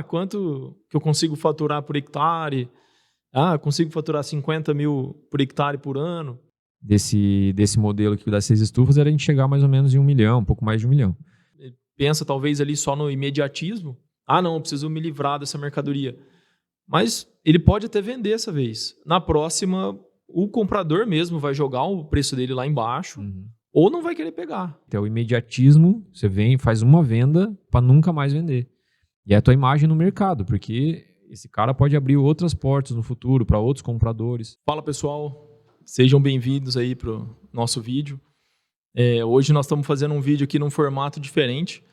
quanto que eu consigo faturar por hectare? Consigo faturar 50 mil por hectare por ano. Desse modelo aqui das 6 estufas era a gente chegar mais ou menos em 1 milhão, um pouco mais de 1 milhão. Pensa talvez ali só no imediatismo. Não, eu preciso me livrar dessa mercadoria. Mas ele pode até vender essa vez. Na próxima, o comprador mesmo vai jogar o preço dele lá embaixo ou não vai querer pegar. Então, o imediatismo, você vem, faz uma venda para nunca mais vender. E é a tua imagem no mercado, porque esse cara pode abrir outras portas no futuro para outros compradores. Fala, pessoal. Sejam bem-vindos aí para o nosso vídeo. Hoje nós estamos fazendo um vídeo aqui num formato diferente.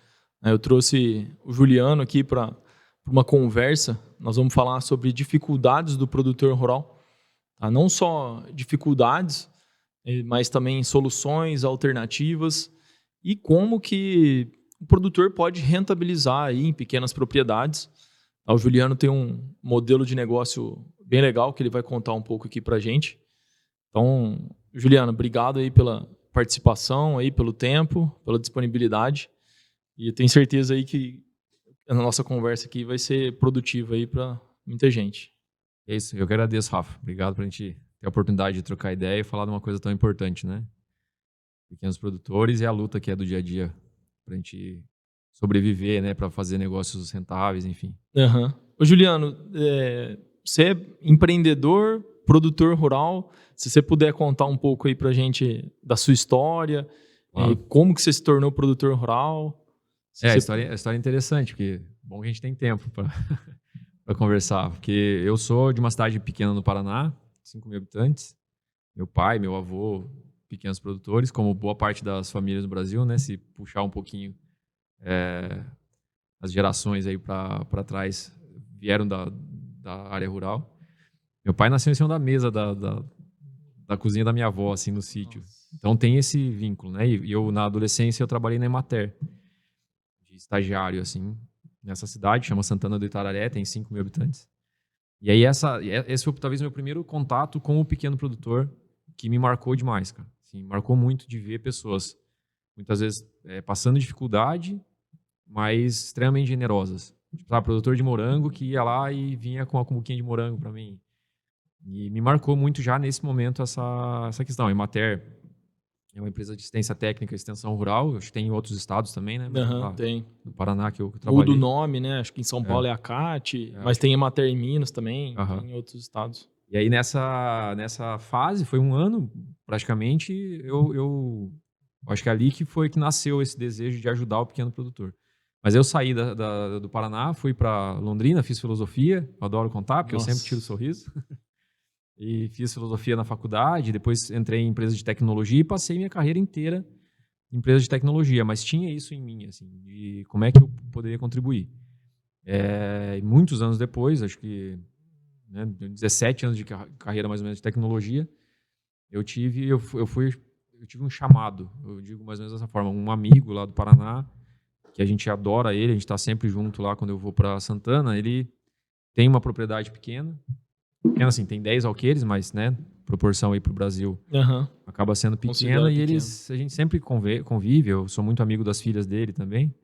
Eu trouxe o Juliano aqui para uma conversa. Nós vamos falar sobre dificuldades do produtor rural. Não só dificuldades, mas também soluções, alternativas e como que o produtor pode rentabilizar aí em pequenas propriedades. O Juliano tem um modelo de negócio bem legal que ele vai contar um pouco aqui para a gente. Então, Juliano, obrigado aí pela participação, aí, pelo tempo, pela disponibilidade. E eu tenho certeza aí que a nossa conversa aqui vai ser produtiva aí para muita gente. É isso, eu que agradeço, Rafa. Obrigado por a gente ter a oportunidade de trocar ideia e falar de uma coisa tão importante, né? Pequenos produtores e a luta que é do dia a dia para a gente sobreviver, né? Para fazer negócios rentáveis, enfim. Ô, Juliano, você é empreendedor, produtor rural. Se você puder contar um pouco aí para a gente da sua história, como que você se tornou produtor rural. A história é interessante, porque bom que a gente tem tempo para conversar, porque eu sou de uma cidade pequena no Paraná, 5 mil habitantes. Meu pai, meu avô, pequenos produtores, como boa parte das famílias no Brasil, né? Se puxar um pouquinho as gerações aí para trás vieram da área rural. Meu pai nasceu em cima da mesa da cozinha da minha avó, assim, no sítio. Então tem esse vínculo, né? E eu, na adolescência, eu trabalhei na Emater, de estagiário, assim, nessa cidade, chama Santana do Itararé, tem 5 mil habitantes. E aí esse foi talvez meu primeiro contato com o pequeno produtor, que me marcou demais, cara. Assim, marcou muito de ver pessoas, muitas vezes, passando dificuldade, mas extremamente generosas. Tipo, produtor de morango que ia lá e vinha com a cumbuquinha de morango para mim. E me marcou muito já nesse momento essa questão. A Emater é uma empresa de assistência técnica e extensão rural. Acho que tem em outros estados também, né? Tem. No Paraná que eu trabalhei. Muda o nome, né? Acho que em São Paulo é a CAT, mas tem a Emater em Minas também, tem em outros estados. E aí nessa fase, foi um ano praticamente, eu acho que é ali que foi que nasceu esse desejo de ajudar o pequeno produtor. Mas eu saí do Paraná, fui para Londrina, fiz filosofia, eu adoro contar, porque eu sempre tiro sorriso. E fiz filosofia na faculdade, depois entrei em empresa de tecnologia e passei minha carreira inteira em empresa de tecnologia, mas tinha isso em mim, assim, de como é que eu poderia contribuir. Muitos anos depois, acho que 17 anos de carreira mais ou menos de tecnologia, eu tive um chamado, eu digo mais ou menos dessa forma, um amigo lá do Paraná, que a gente adora ele, a gente está sempre junto lá quando eu vou para Santana, ele tem uma propriedade pequena assim, tem 10 alqueires, mas, né, proporção aí pro Brasil, acaba sendo pequena e a gente sempre convive, eu sou muito amigo das filhas dele também.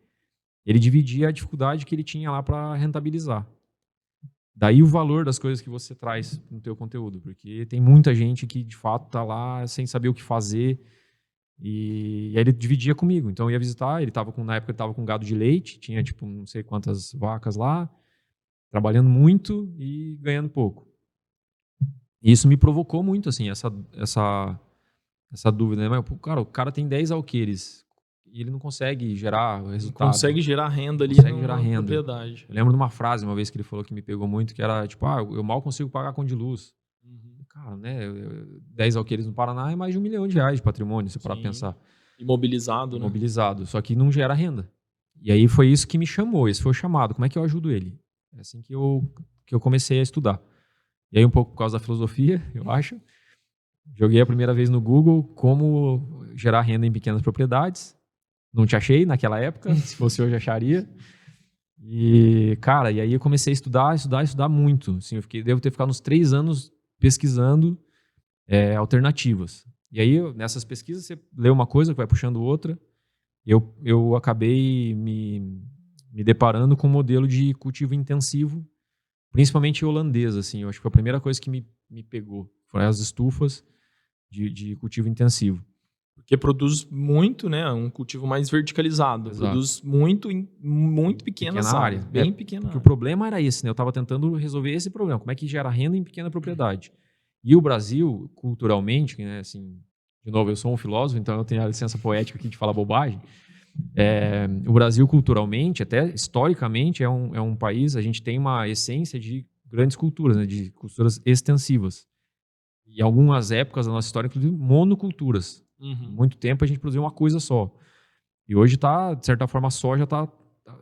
Ele dividia a dificuldade que ele tinha lá para rentabilizar. Daí o valor das coisas que você traz no teu conteúdo, porque tem muita gente que de fato tá lá sem saber o que fazer e aí ele dividia comigo. Então eu ia visitar, na época ele estava com gado de leite, tinha tipo não sei quantas vacas lá, trabalhando muito e ganhando pouco. E isso me provocou muito, assim, essa dúvida, né? Mas, cara, o cara tem 10 alqueires e ele não consegue gerar resultado. Não consegue gerar renda ali na propriedade. Eu lembro de uma frase uma vez que ele falou que me pegou muito, que era tipo, eu mal consigo pagar a conta de luz. Cara, né? 10 alqueires no Paraná é mais de R$1 milhão de patrimônio, se parar pra pensar. Imobilizado, né? Imobilizado, só que não gera renda. E aí foi isso que me chamou, esse foi o chamado. Como é que eu ajudo ele? É assim que eu comecei a estudar. E aí um pouco por causa da filosofia, eu acho. Joguei a primeira vez no Google como gerar renda em pequenas propriedades. Não te achei naquela época, se fosse hoje acharia. E, cara, e aí eu comecei a estudar muito. Assim, devo ter ficado uns 3 anos pesquisando alternativas. E aí, nessas pesquisas, você lê uma coisa que vai puxando outra. Eu acabei me me deparando com um modelo de cultivo intensivo, principalmente holandês, assim. Eu acho que foi a primeira coisa que me pegou. Foram as estufas de cultivo intensivo. Porque produz muito, né? Um cultivo mais verticalizado. Exato. Produz muito em muito pequenas áreas. Bem pequena Porque área. o problema era esse, né? Eu estava tentando resolver esse problema. Como é que gera renda em pequena propriedade? E o Brasil, culturalmente, né? Assim, de novo, eu sou um filósofo, então eu tenho a licença poética aqui de falar bobagem. O Brasil, culturalmente, até historicamente, é um país, a gente tem uma essência de grandes culturas, né? De culturas extensivas. E algumas épocas da nossa história, inclusive, monoculturas. Muito tempo a gente produziu uma coisa só. E hoje tá, de certa forma, a soja está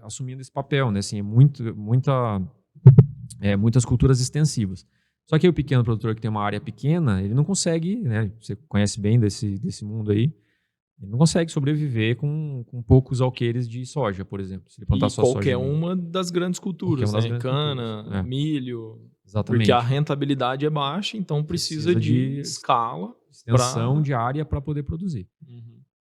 assumindo esse papel, né? Assim, muitas culturas extensivas. Só que aí o pequeno produtor que tem uma área pequena, ele não consegue, né? Você conhece bem desse mundo aí, ele não consegue sobreviver com poucos alqueires de soja, por exemplo. Se ele plantar só qualquer soja, uma das grandes culturas, das né? grandes Cana, culturas. milho. Exatamente. Porque a rentabilidade é baixa, então precisa de escala. Extensão de área para poder produzir.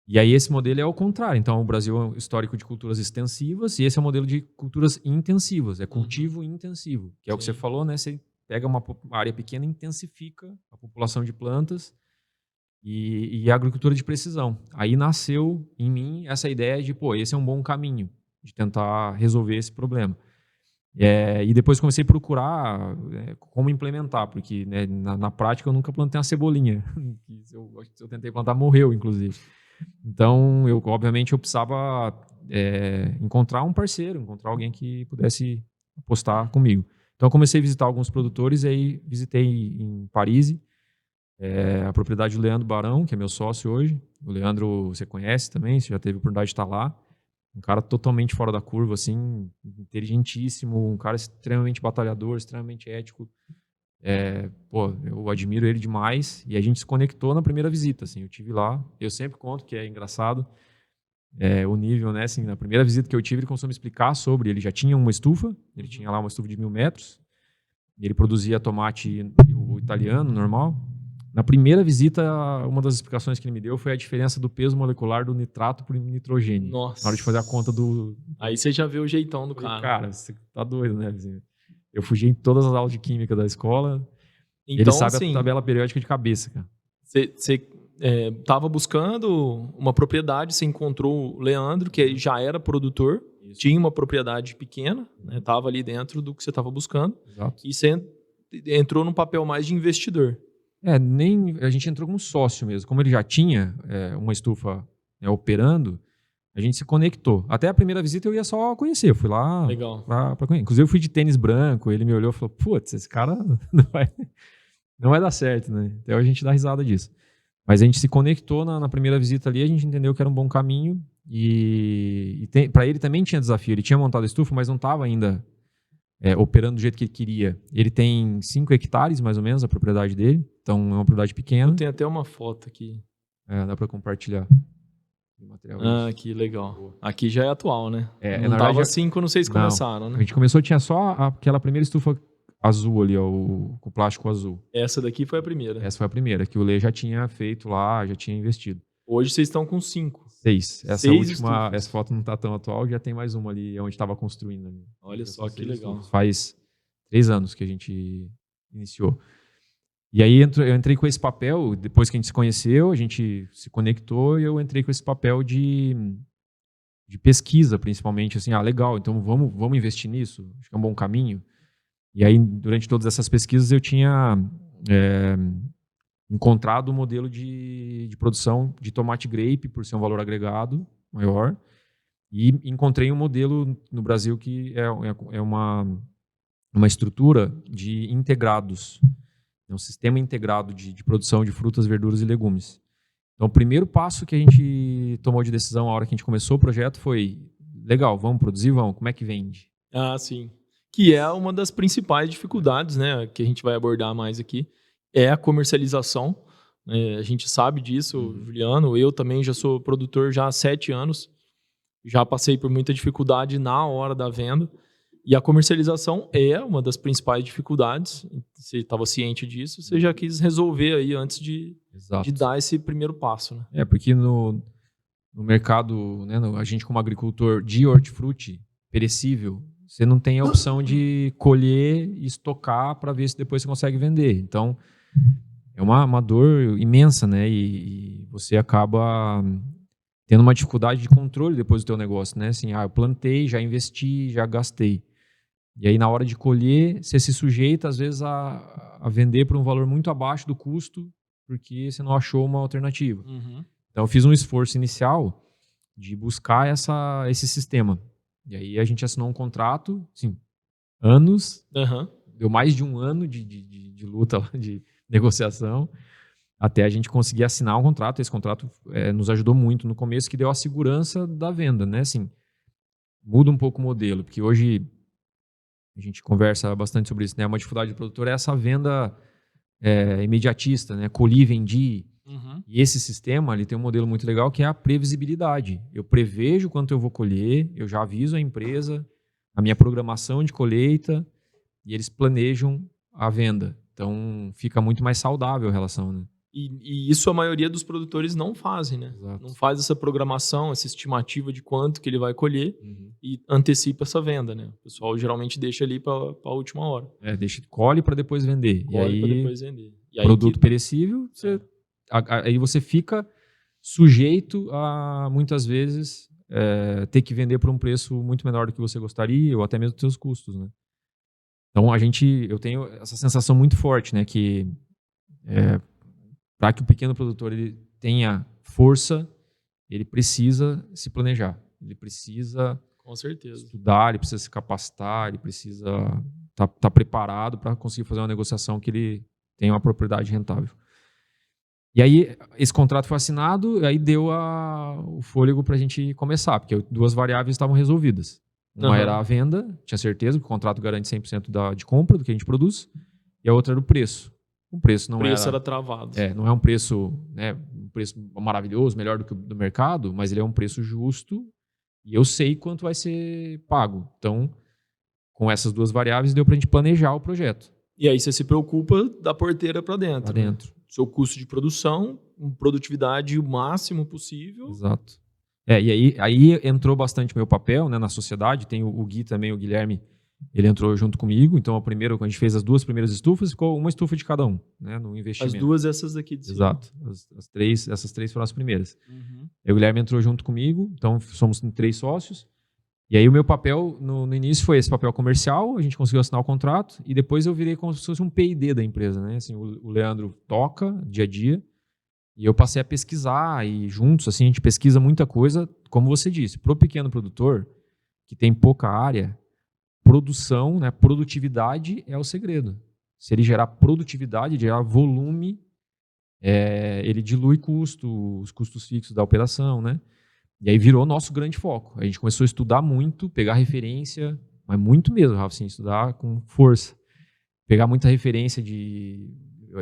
E aí esse modelo é o contrário. Então o Brasil é um histórico de culturas extensivas e esse é o modelo de culturas intensivas. É cultivo intensivo, que é o que você falou, né? Você pega uma área pequena e intensifica a população de plantas e a agricultura de precisão. Aí nasceu em mim essa ideia de, esse é um bom caminho de tentar resolver esse problema. E depois comecei a procurar como implementar, porque, né, na prática eu nunca plantei uma cebolinha. Se eu tentei plantar, morreu, inclusive. Então, obviamente, eu precisava encontrar um parceiro, encontrar alguém que pudesse apostar comigo. Então, eu comecei a visitar alguns produtores e aí visitei em Paris a propriedade do Leandro Barão, que é meu sócio hoje. O Leandro você conhece também, você já teve a oportunidade de estar lá. Um cara totalmente fora da curva, assim, inteligentíssimo, um cara extremamente batalhador, extremamente ético. Eu admiro ele demais e a gente se conectou na primeira visita, assim, eu tive lá, eu sempre conto que é engraçado o nível, né, assim, na primeira visita que eu tive ele começou a me explicar sobre, ele já tinha uma estufa, ele tinha lá uma estufa de 1000 metros, e ele produzia tomate o italiano, normal. Na primeira visita, uma das explicações que ele me deu foi a diferença do peso molecular do nitrato por nitrogênio. Nossa. Na hora de fazer a conta do... Aí você já vê o jeitão do cara. Cara, você tá doido, né, vizinho? Eu fugi em todas as aulas de química da escola. Então, ele sabe assim, a tabela periódica de cabeça, cara. Você estava buscando uma propriedade, você encontrou o Leandro, que já era produtor, tinha uma propriedade pequena, estava ali dentro do que você estava buscando. Exato. E você entrou num papel mais de investidor. A gente entrou como sócio mesmo. Como ele já tinha uma estufa operando, a gente se conectou. Até a primeira visita eu ia só conhecer. Eu fui lá para conhecer. Inclusive eu fui de tênis branco, ele me olhou e falou, putz, esse cara não vai dar certo, né? Então a gente dá risada disso. Mas a gente se conectou na primeira visita ali, a gente entendeu que era um bom caminho e para ele também tinha desafio. Ele tinha montado a estufa, mas não estava ainda operando do jeito que ele queria. Ele tem 5 hectares, mais ou menos, a propriedade dele. Então, é uma propriedade pequena. Eu tenho até uma foto aqui. Dá para compartilhar o material. Que legal. Boa. Aqui já é atual, né? Não na tava verdade, assim quando vocês começaram, né? A gente começou, tinha só aquela primeira estufa azul ali, com plástico azul. Essa daqui foi a primeira. Essa foi a primeira, que o Lê já tinha feito lá, já tinha investido. Hoje vocês estão com 5. 6. Essa 6 última, estufas. essa foto não está tão atual, já tem mais uma ali, onde estava construindo. Ali. Olha só que legal. Faz 3 anos que a gente iniciou. E aí eu entrei com esse papel, depois que a gente se conheceu, a gente se conectou e eu entrei com esse papel de pesquisa, principalmente. Assim, legal, então vamos investir nisso? Acho que é um bom caminho. E aí, durante todas essas pesquisas, eu tinha encontrado um modelo de produção de tomate grape, por ser um valor agregado maior, e encontrei um modelo no Brasil que é uma estrutura de integrados, um sistema integrado de produção de frutas, verduras e legumes. Então, o primeiro passo que a gente tomou de decisão, a hora que a gente começou o projeto, foi, legal, vamos produzir, vamos, como é que vende? Sim. Que é uma das principais dificuldades, né, que a gente vai abordar mais aqui, é a comercialização. A gente sabe disso, Juliano. Eu também já sou produtor já há 7 anos. Já passei por muita dificuldade na hora da venda. E a comercialização é uma das principais dificuldades. Você estava ciente disso, você já quis resolver aí antes de dar esse primeiro passo, né? Porque no mercado, né, a gente como agricultor de hortifruti, perecível, você não tem a opção de colher e estocar para ver se depois você consegue vender. Então, é uma dor imensa, né? E você acaba tendo uma dificuldade de controle depois do teu negócio, né? Assim, eu plantei, já investi, já gastei. E aí, na hora de colher, você se sujeita, às vezes, a vender por um valor muito abaixo do custo, porque você não achou uma alternativa. Uhum. Então, eu fiz um esforço inicial de buscar esse sistema. E aí, a gente assinou um contrato, assim, anos, deu mais de um ano de luta, de negociação, até a gente conseguir assinar um contrato. Esse contrato nos ajudou muito no começo, que deu a segurança da venda, né? Assim, muda um pouco o modelo, porque hoje a gente conversa bastante sobre isso, né? Uma dificuldade do produtor é essa venda imediatista, né? Colhi, vendi. E esse sistema, ele tem um modelo muito legal que é a previsibilidade. Eu prevejo quanto eu vou colher, eu já aviso a empresa, a minha programação de colheita, e eles planejam a venda. Então, fica muito mais saudável a relação, né? E isso a maioria dos produtores não fazem, né? Exato. Não faz essa programação, essa estimativa de quanto que ele vai colher e antecipa essa venda, né? O pessoal geralmente deixa ali para a última hora. Colhe para depois vender. Colhe para depois vender. E aí produto perecível, aí você fica sujeito a, muitas vezes, ter que vender por um preço muito menor do que você gostaria, ou até mesmo dos seus custos, né? Então, eu tenho essa sensação muito forte, né? Que para que o pequeno produtor ele tenha força, ele precisa se planejar. Ele precisa com certeza estudar, ele precisa se capacitar, ele precisa estar preparado para conseguir fazer uma negociação que ele tenha uma propriedade rentável. E aí, esse contrato foi assinado, e aí deu o fôlego para a gente começar, porque duas variáveis estavam resolvidas. Uma era a venda, tinha certeza que o contrato garante 100% de compra do que a gente produz, e a outra era o preço. O preço era travado. Não é um preço maravilhoso, melhor do que o do mercado, mas ele é um preço justo e eu sei quanto vai ser pago. Então, com essas duas variáveis, deu para a gente planejar o projeto. E aí você se preocupa da porteira para dentro. Né? Seu custo de produção, produtividade o máximo possível. Exato. E aí entrou bastante meu papel, né, na sociedade. Tem o Gui também, o Guilherme, ele entrou junto comigo. Então, quando a gente fez as duas primeiras estufas, ficou uma estufa de cada um, né, no investimento. As duas, essas daqui de cima. Exato. Essas três foram as primeiras. Aí o Guilherme entrou junto comigo, então somos 3 sócios. E aí o meu papel no início foi esse papel comercial, a gente conseguiu assinar o contrato, e depois eu virei como se fosse um P&D da empresa, né? Assim, o Leandro toca dia a dia, e eu passei a pesquisar, e juntos, assim, a gente pesquisa muita coisa, como você disse, para o pequeno produtor, que tem pouca área, produção, né, produtividade é o segredo. Se ele gerar produtividade, gerar volume, ele dilui os custos fixos da operação, né? E aí virou nosso grande foco. A gente começou a estudar muito, pegar referência, mas muito mesmo, Rafa, assim, estudar com força. Pegar muita referência de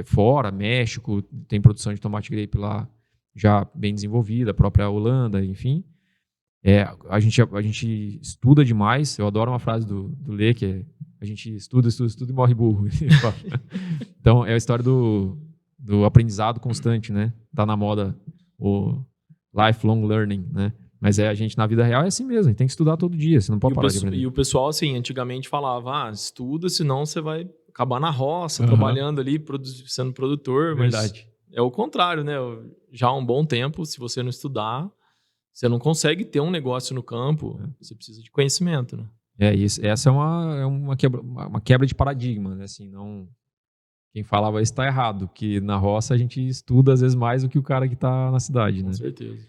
fora, México, tem produção de tomate grape lá já bem desenvolvida, a própria Holanda, enfim. A gente estuda demais. Eu adoro uma frase do Lê, que é: a gente estuda e morre burro. Então, é a história do aprendizado constante, né? Tá na moda o lifelong learning, né? Mas a gente, na vida real, é assim mesmo. A gente tem que estudar todo dia, você não pode parar de aprender. E o pessoal, assim, antigamente falava, estuda, senão você vai acabar na roça, trabalhando ali, sendo produtor. Verdade. Mas é o contrário, né? Já há um bom tempo, se você não estudar, você não consegue ter um negócio no campo. Você precisa de conhecimento, né? Essa é uma quebra de paradigma, né? Assim, não... Quem falava isso está errado, que na roça a gente estuda às vezes mais do que o cara que está na cidade, né? Com certeza.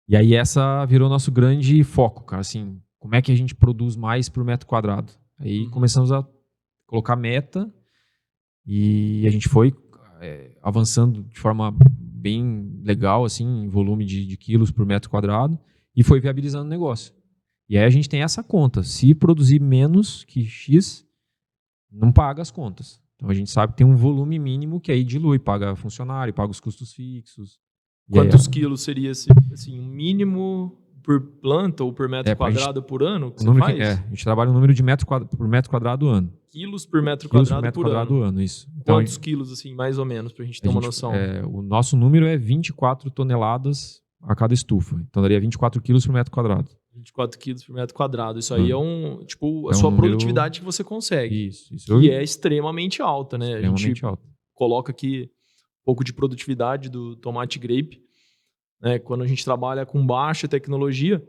E aí essa virou nosso grande foco, cara, assim, como é que a gente produz mais por metro quadrado? Aí começamos a colocar meta e a gente foi avançando de forma bem legal, assim, em volume de quilos por metro quadrado e foi viabilizando o negócio. E aí a gente tem essa conta, se produzir menos que X, não paga as contas. Então a gente sabe que tem um volume mínimo que aí dilui, paga funcionário, paga os custos fixos. Quantos quilos seria assim, um mínimo por planta ou por metro quadrado por ano que você faz? A gente trabalha no número de por metro quadrado ano. Quilos por metro quadrado por ano, isso. Então, quantos quilos, assim, mais ou menos, pra gente ter uma noção? O nosso número é 24 toneladas a cada estufa. Então daria 24 quilos por metro quadrado. 24 quilos por metro quadrado. Isso aí é a É sua número... produtividade que você consegue. Isso. Que é extremamente alta, né? Extremamente a gente alta. coloca aqui um pouco de produtividade do tomate grape. Né? Quando a gente trabalha com baixa tecnologia,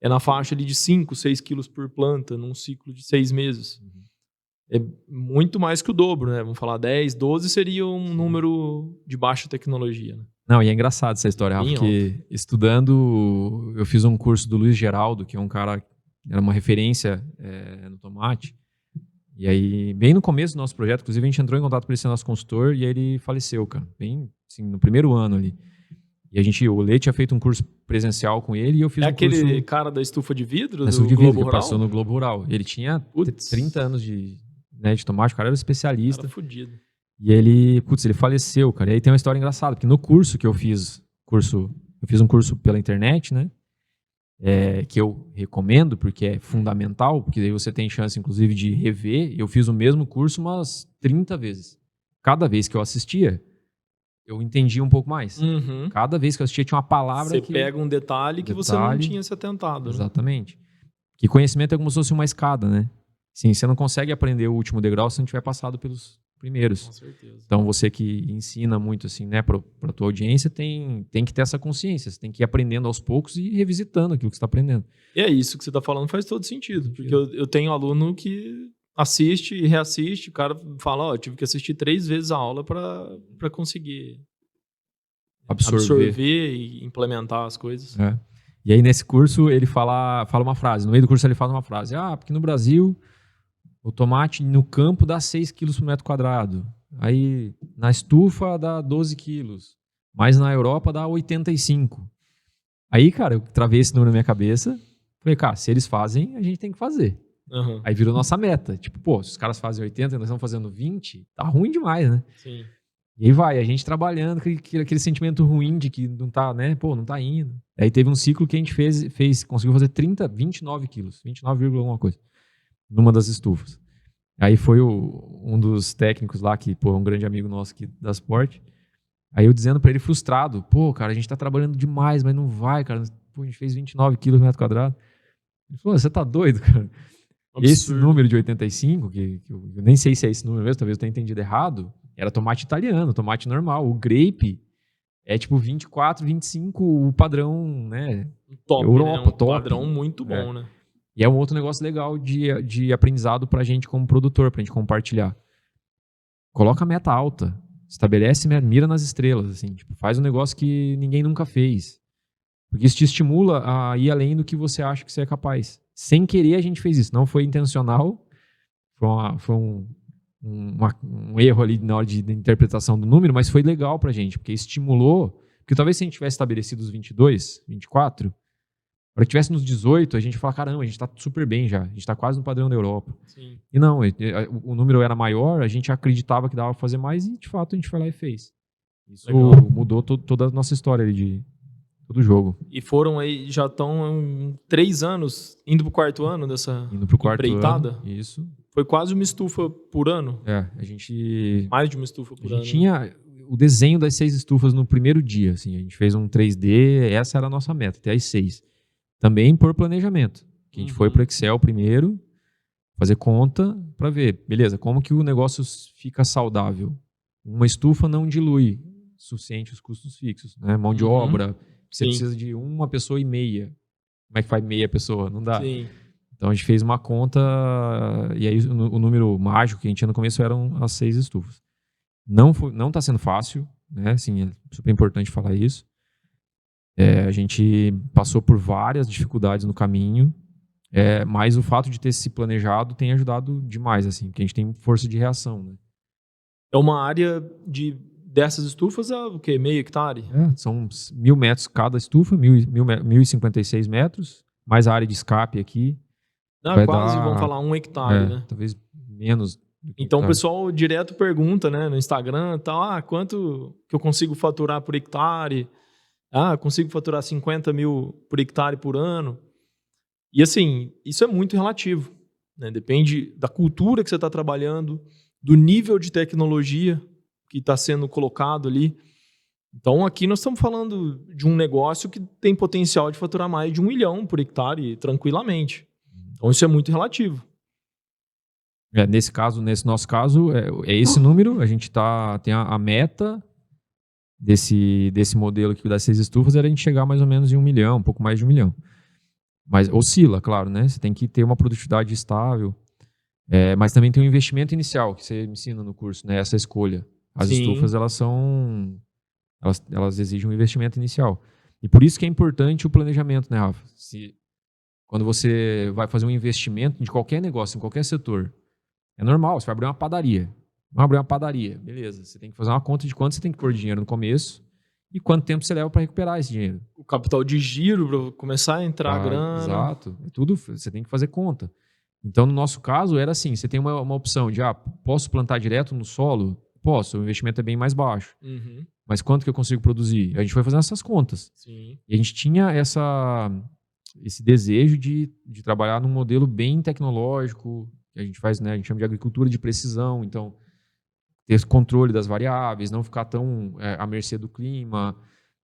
é na faixa ali de 5, 6 quilos por planta, num ciclo de 6 meses. É muito mais que o dobro, né? Vamos falar 10, 12 seria um número de baixa tecnologia. Né? Não, e é engraçado essa história, Rafa, porque estudando, eu fiz um curso do Luiz Geraldo, que é um cara, era uma referência no tomate. E aí, bem no começo do nosso projeto, inclusive a gente entrou em contato com ele ser nosso consultor e aí ele faleceu, cara, bem assim, no primeiro ano ali. E o Lê tinha feito um curso presencial com ele e eu fiz um curso... aquele cara da estufa de vidro do Globo vidro, Rural? que passou no Globo Rural. Ele tinha 30 anos de tomate, o cara era especialista. Cara fudido. E ele faleceu, cara. E aí tem uma história engraçada, porque no curso que eu fiz um curso pela internet, né? Que eu recomendo, porque é fundamental, porque aí você tem chance, inclusive, de rever. Eu fiz o mesmo curso umas 30 vezes. Cada vez que eu assistia, eu entendia um pouco mais. Cada vez que eu assistia, tinha uma palavra Você pega um detalhe que você não tinha se atentado. Exatamente. Né? Que conhecimento é como se fosse uma escada, né? Sim, você não consegue aprender o último degrau se não tiver passado pelos primeiros. Com certeza. Então, você que ensina muito assim, né, para a tua audiência, tem que ter essa consciência. Você tem que ir aprendendo aos poucos e revisitando aquilo que você está aprendendo. E é isso que você está falando, faz todo sentido. Porque eu tenho aluno que assiste e reassiste, o cara fala, eu tive que assistir 3 vezes a aula para conseguir absorver e implementar as coisas. E aí, nesse curso, ele fala uma frase. No meio do curso, ele fala uma frase. Porque no Brasil, o tomate no campo dá 6 quilos por metro quadrado. Aí, na estufa, dá 12 quilos. Mas na Europa, dá 85. Aí, cara, eu travei esse número na minha cabeça. Falei, cara, se eles fazem, a gente tem que fazer. Aí virou nossa meta. Tipo, se os caras fazem 80 e nós estamos fazendo 20, tá ruim demais, né? Sim. E aí vai, a gente trabalhando, aquele sentimento ruim de que não tá, né? Não tá indo. Aí teve um ciclo que a gente conseguiu fazer 29 quilos, 29, alguma coisa, numa das estufas. Aí foi um dos técnicos lá, que, é um grande amigo nosso aqui da Sport. Aí eu dizendo pra ele frustrado, cara, a gente tá trabalhando demais, mas não vai, cara. A gente fez 29 quilos por metro quadrado. Ele falou, você tá doido, cara? Absurdo. Esse número de 85, que eu nem sei se é esse número mesmo, talvez eu tenha entendido errado, era tomate italiano, tomate normal. O grape é tipo 24, 25, o padrão, né? Top, Europa, né? top. Padrão muito bom, né? E é um outro negócio legal de aprendizado pra gente como produtor, pra gente compartilhar. Coloca a meta alta, estabelece, mira nas estrelas, assim, tipo, faz um negócio que ninguém nunca fez. Porque isso te estimula a ir além do que você acha que você é capaz. Sem querer a gente fez isso, não foi intencional, foi um erro ali na hora de interpretação do número, mas foi legal pra gente, porque estimulou, porque talvez se a gente tivesse estabelecido os 22, 24, para que tivesse nos 18, a gente ia falar, caramba, a gente tá super bem já, a gente tá quase no padrão da Europa. Sim. E não, o número era maior, a gente acreditava que dava pra fazer mais e de fato a gente foi lá e fez. Isso mudou toda a nossa história ali de todo jogo. E foram aí, já estão 3 anos, indo pro 4º ano dessa empreitada? Ano, isso. Foi quase uma estufa por ano? A gente... Mais de uma estufa por ano. A gente tinha o desenho das 6 estufas no primeiro dia, assim, a gente fez um 3D, essa era a nossa meta, até as 6. Também por planejamento, que a gente foi pro Excel primeiro, fazer conta para ver, beleza, como que o negócio fica saudável? Uma estufa não dilui o suficiente os custos fixos, né? Mão de obra, você precisa de 1,5 pessoa. Como é que faz meia pessoa? Não dá. Sim. Então a gente fez uma conta e aí o número mágico que a gente tinha no começo eram as 6 estufas. Não está sendo fácil, né? Assim, é super importante falar isso. A gente passou por várias dificuldades no caminho, mas o fato de ter se planejado tem ajudado demais, assim, porque a gente tem força de reação, né? É uma área dessas estufas, o quê? Meio hectare? São 1.000 metros cada estufa, 1.056 metros, mais a área de escape aqui. Quase, vamos falar 1 hectare, né? Talvez menos. Então o pessoal direto pergunta, né, no Instagram, tal, quanto que eu consigo faturar por hectare? Consigo faturar 50 mil por hectare por ano. E assim, isso é muito relativo, né? Depende da cultura que você está trabalhando, do nível de tecnologia que está sendo colocado ali. Então, aqui nós estamos falando de um negócio que tem potencial de faturar mais de 1 milhão por hectare tranquilamente. Então, isso é muito relativo. Nesse nosso caso, é esse número. A gente tem a meta desse modelo aqui das 6 estufas era a gente chegar mais ou menos em 1 milhão, um pouco mais de 1 milhão. Mas oscila, claro, né? Você tem que ter uma produtividade estável. Mas também tem um investimento inicial, que você me ensina no curso, né? Essa escolha. As estufas, elas exigem um investimento inicial. E por isso que é importante o planejamento, né, Rafa? Quando você vai fazer um investimento de qualquer negócio, em qualquer setor, é normal, você vai abrir uma padaria. Vamos abrir uma padaria, beleza. Você tem que fazer uma conta de quanto você tem que pôr dinheiro no começo e quanto tempo você leva para recuperar esse dinheiro. O capital de giro para começar a entrar a grana. Exato. Tudo você tem que fazer conta. Então, no nosso caso, era assim, você tem uma opção de, posso plantar direto no solo? Posso, o investimento é bem mais baixo. Uhum. Mas quanto que eu consigo produzir? A gente foi fazendo essas contas. Sim. E a gente tinha esse desejo de trabalhar num modelo bem tecnológico, que a gente faz, né? A gente chama de agricultura de precisão. Então, ter esse controle das variáveis, não ficar tão à mercê do clima.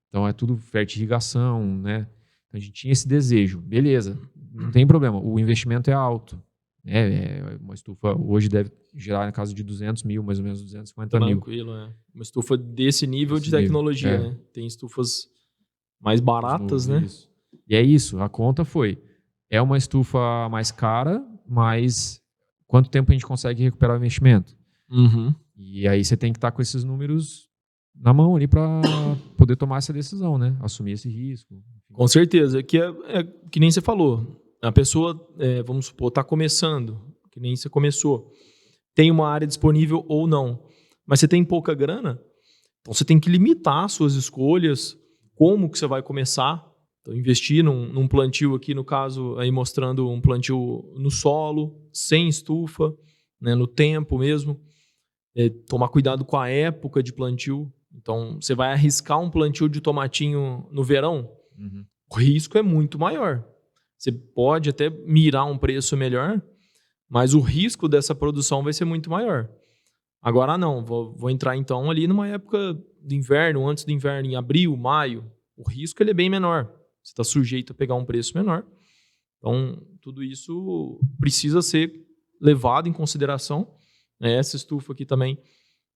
Então, é tudo fertirrigação, né? Então, a gente tinha esse desejo. Beleza, não tem problema. O investimento é alto. Uma estufa hoje deve girar na casa de 200 mil, mais ou menos 250 mil. Tranquilo, Uma estufa desse nível de tecnologia, né? Tem estufas mais baratas, né? Isso. E é isso, a conta foi. É uma estufa mais cara, mas quanto tempo a gente consegue recuperar o investimento? Uhum. E aí você tem que estar com esses números na mão ali para poder tomar essa decisão, né? Assumir esse risco. Com certeza. Que que nem você falou. A pessoa, vamos supor, está começando, que nem você começou. Tem uma área disponível ou não. Mas você tem pouca grana, então você tem que limitar suas escolhas, como que você vai começar. Então, investir num plantio aqui, no caso, aí mostrando um plantio no solo, sem estufa, né, no tempo mesmo. Tomar cuidado com a época de plantio. Então, você vai arriscar um plantio de tomatinho no verão, o risco é muito maior. Você pode até mirar um preço melhor, mas o risco dessa produção vai ser muito maior. Agora não, vou entrar então ali numa época do inverno, antes do inverno, em abril, maio. O risco ele é bem menor. Você está sujeito a pegar um preço menor. Então, tudo isso precisa ser levado em consideração. Essa estufa aqui também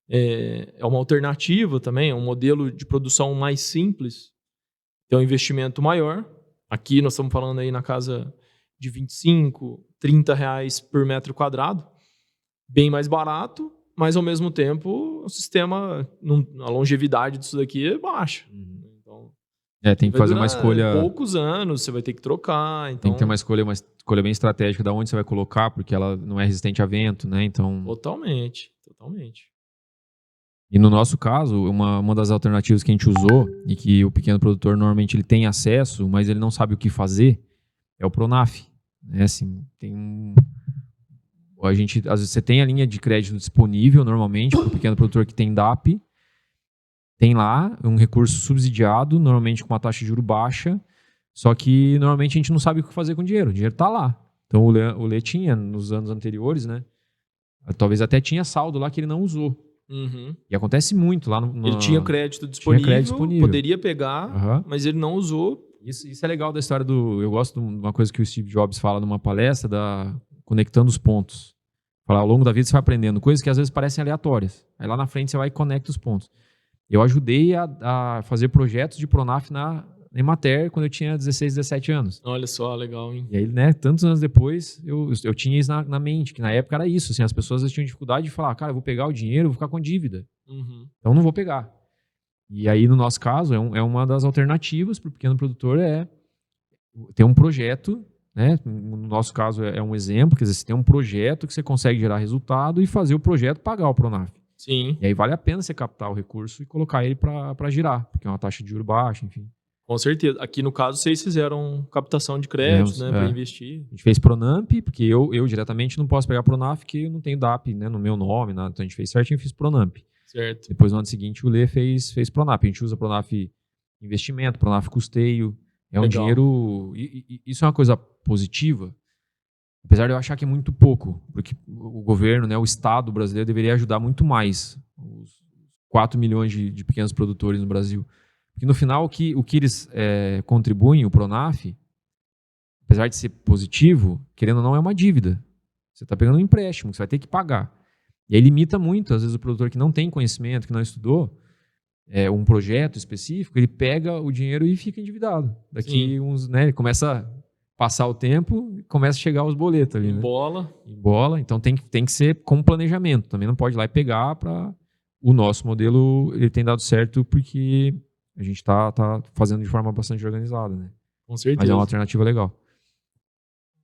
é uma alternativa também, é um modelo de produção mais simples, tem um investimento maior. Aqui nós estamos falando aí na casa de 25, 30 reais por metro quadrado, bem mais barato, mas ao mesmo tempo o sistema, a longevidade disso daqui é baixa. Então, tem que fazer uma escolha. Poucos anos, você vai ter que trocar. Então... Tem que ter uma escolha bem estratégica de onde você vai colocar, porque ela não é resistente a vento, né? Então... Totalmente. E no nosso caso, uma das alternativas que a gente usou, e que o pequeno produtor normalmente ele tem acesso, mas ele não sabe o que fazer, é o Pronaf. Assim, às vezes você tem a linha de crédito disponível normalmente para o pequeno produtor que tem DAP, tem lá um recurso subsidiado, normalmente com uma taxa de juros baixa, só que normalmente a gente não sabe o que fazer com o dinheiro está lá. Então o Lê tinha nos anos anteriores, né? Talvez até tinha saldo lá que ele não usou. E acontece muito lá Ele tinha crédito disponível, poderia pegar, mas ele não usou. Isso é legal da história eu gosto de uma coisa que o Steve Jobs fala numa palestra, conectando os pontos. Ao longo da vida você vai aprendendo coisas que às vezes parecem aleatórias. Aí lá na frente você vai e conecta os pontos. Eu ajudei a fazer projetos de Pronaf na Emater quando eu tinha 16, 17 anos. Olha só, legal, hein? E aí, né, tantos anos depois, eu tinha isso na mente, que na época era isso, assim, as pessoas tinham dificuldade de falar, cara, eu vou pegar o dinheiro, eu vou ficar com dívida. Então não vou pegar. E aí, no nosso caso, é uma das alternativas para o pequeno produtor ter um projeto, né? No nosso caso é um exemplo, quer dizer, você tem um projeto que você consegue gerar resultado e fazer o projeto pagar o Pronaf. Sim. E aí vale a pena você captar o recurso e colocar ele para girar, porque é uma taxa de juros baixa, enfim. Com certeza. Aqui no caso, vocês fizeram captação de crédito, né, para investir. A gente fez Pronamp, porque eu diretamente não posso pegar Pronaf, porque eu não tenho DAP, né, no meu nome, nada. Então a gente fez certinho e fiz Pronamp. Certo. Depois, no ano seguinte, o Lê fez Pronaf. A gente usa Pronaf investimento, Pronaf custeio. É um dinheiro... Isso é uma coisa positiva, apesar de eu achar que é muito pouco, porque o governo, né, o Estado brasileiro deveria ajudar muito mais os 4 milhões de pequenos produtores no Brasil. Porque no final, o que eles contribuem, o Pronaf, apesar de ser positivo, querendo ou não, é uma dívida. Você está pegando um empréstimo que você vai ter que pagar. E aí limita muito, às vezes, o produtor que não tem conhecimento, que não estudou um projeto específico, ele pega o dinheiro e fica endividado. Daqui uns, né, ele começa a passar o tempo e começa a chegar os boletos ali, né? Embola. Então tem que ser com planejamento. Também não pode ir lá e pegar para... O nosso modelo, ele tem dado certo porque a gente tá fazendo de forma bastante organizada, né? Com certeza. Mas é uma alternativa legal.